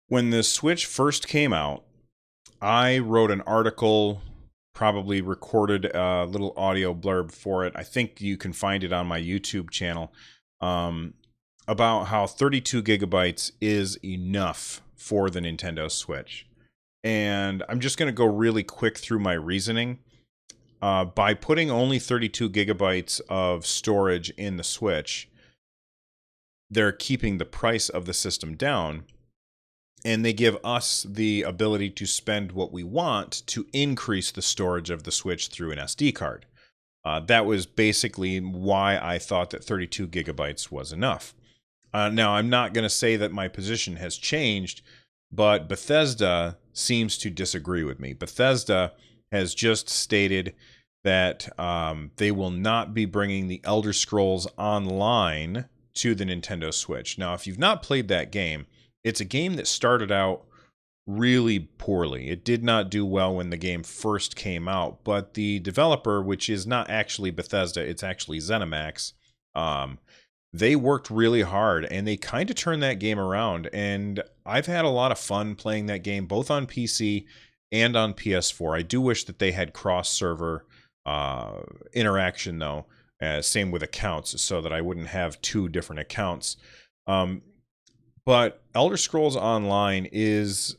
When the Switch first came out, I wrote an article, probably recorded a little audio blurb for it. I think you can find it on my YouTube channel, um, about how 32 gigabytes is enough for the Nintendo Switch. And I'm just going to go really quick through my reasoning. By putting only 32 gigabytes of storage in the Switch, they're keeping the price of the system down, and they give us the ability to spend what we want to increase the storage of the Switch through an SD card. That was basically why I thought that 32 gigabytes was enough. Now, I'm not going to say that my position has changed, but Bethesda seems to disagree with me. Bethesda has just stated that they will not be bringing the Elder Scrolls Online to the Nintendo Switch. Now, if you've not played that game, it's a game that started out really poorly. It did not do well when the game first came out, but the developer, which is not actually Bethesda, it's actually ZeniMax, they worked really hard and they kind of turned that game around. And I've had a lot of fun playing that game, both on PC and on PS4. I do wish that they had cross-server interaction, though. Same with accounts, so that I wouldn't have two different accounts. But Elder Scrolls Online it's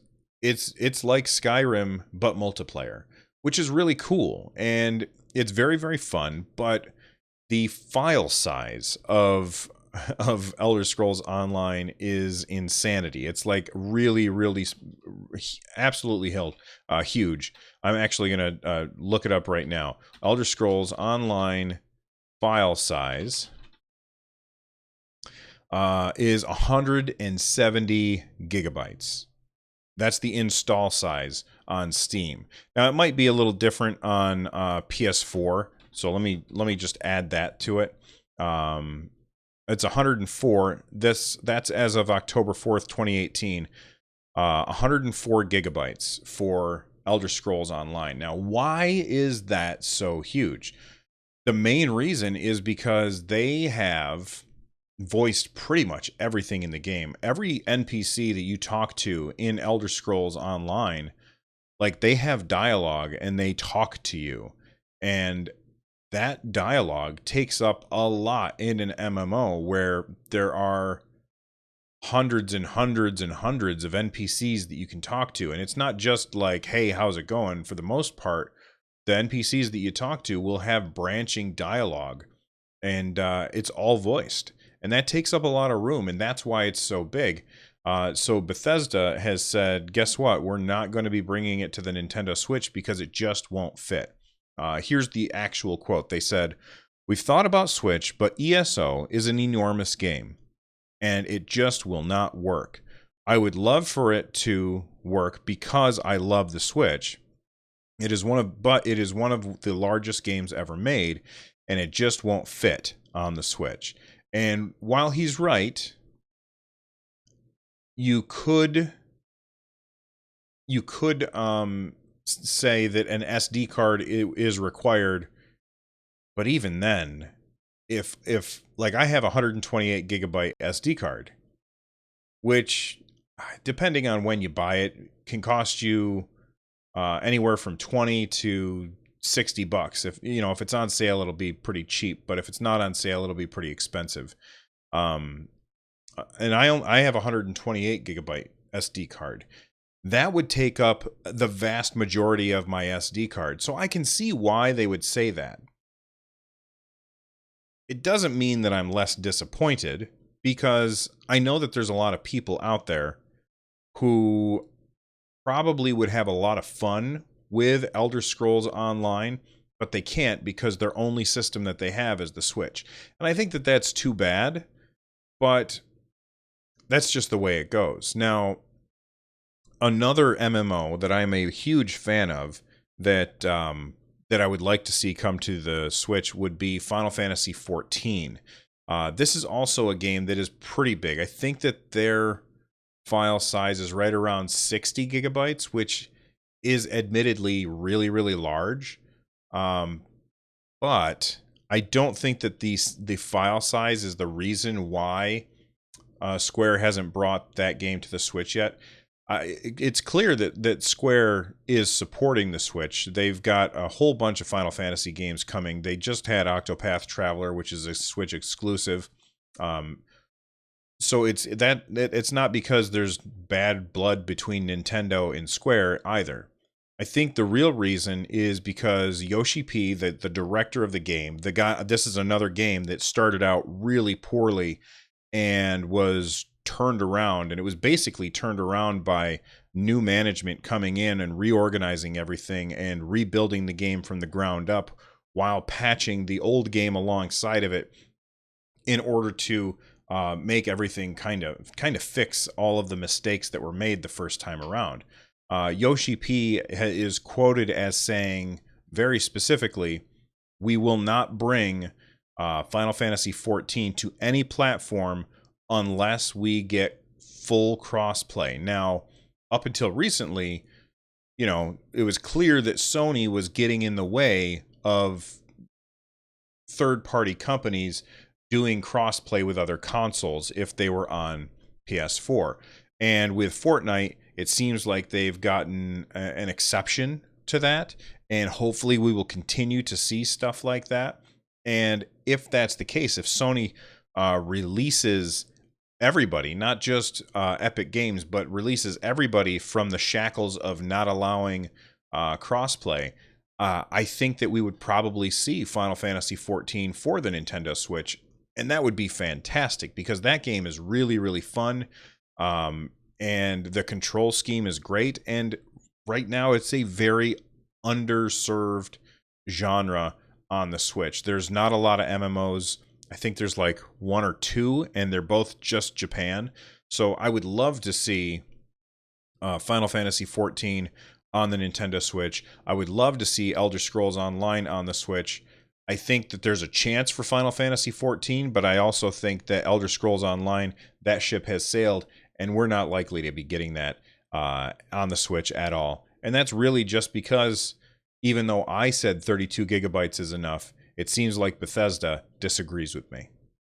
like Skyrim but multiplayer, which is really cool, and it's very, very fun. But the file size of Elder Scrolls Online is insanity. It's like really, really, absolutely huge. I'm actually gonna look it up right now. Elder Scrolls Online file size is 170 gigabytes. That's the install size on Steam. Now it might be a little different on PS4, so let me just add that to it. It's 104. That's as of October 4th, 2018. 104 gigabytes for Elder Scrolls Online. Now, why is that so huge? The main reason is because they have voiced pretty much everything in the game. Every NPC that you talk to in Elder Scrolls Online, like, they have dialogue and they talk to you. And that dialogue takes up a lot in an MMO where there are hundreds and hundreds and hundreds of NPCs that you can talk to. And it's not just like, hey, how's it going? For the most part, the NPCs that you talk to will have branching dialogue, and it's all voiced. And that takes up a lot of room, and that's why it's so big. So Bethesda has said, guess what? We're not going to be bringing it to the Nintendo Switch because it just won't fit. Here's the actual quote. They said, "We've thought about Switch, but ESO is an enormous game, and it just will not work. I would love for it to work because I love the Switch. It is one of the largest games ever made, and it just won't fit on the Switch." And while he's right, you could say that an SD card is required, but even then, if like, I have a 128 gigabyte SD card, which, depending on when you buy it, can cost you anywhere from 20 to $60. If it's on sale, it'll be pretty cheap, but if it's not on sale, it'll be pretty expensive. And I have a 128 gigabyte SD card. That would take up the vast majority of my SD card, so I can see why they would say that. It doesn't mean that I'm less disappointed, because I know that there's a lot of people out there who probably would have a lot of fun with Elder Scrolls Online, but they can't because their only system that they have is the Switch. And I think that that's too bad, but that's just the way it goes. Now, another MMO that I'm a huge fan of that I would like to see come to the Switch would be Final Fantasy XIV. This is also a game that is pretty big. I think that their file size is right around 60 gigabytes, which is admittedly really, really large. But I don't think that the file size is the reason why Square hasn't brought that game to the Switch yet. It's clear that Square is supporting the Switch. They've got a whole bunch of Final Fantasy games coming. They just had Octopath Traveler, which is a Switch exclusive. So it's not because there's bad blood between Nintendo and Square either. I think the real reason is because Yoshi P, the director of the game, the guy. This is another game that started out really poorly and was turned around, and it was basically turned around by new management coming in and reorganizing everything and rebuilding the game from the ground up while patching the old game alongside of it in order to make everything kind of fix all of the mistakes that were made the first time around. Yoshi P is quoted as saying very specifically, "We will not bring Final Fantasy XIV to any platform unless we get full crossplay." Now, up until recently, it was clear that Sony was getting in the way of third-party companies doing crossplay with other consoles if they were on PS4. And with Fortnite, it seems like they've gotten an exception to that, and hopefully we will continue to see stuff like that. And if that's the case, if Sony releases everybody, not just Epic Games, but releases everybody from the shackles of not allowing crossplay, I think that we would probably see Final Fantasy XIV for the Nintendo Switch, and that would be fantastic because that game is really, really fun, and the control scheme is great, and right now it's a very underserved genre on the Switch. There's not a lot of MMOs. I think there's like one or two, and they're both just Japan. So I would love to see Final Fantasy XIV on the Nintendo Switch. I would love to see Elder Scrolls Online on the Switch. I think that there's a chance for Final Fantasy XIV, but I also think that Elder Scrolls Online, that ship has sailed, and we're not likely to be getting that on the Switch at all. And that's really just because, even though I said 32 gigabytes is enough, it seems like Bethesda disagrees with me.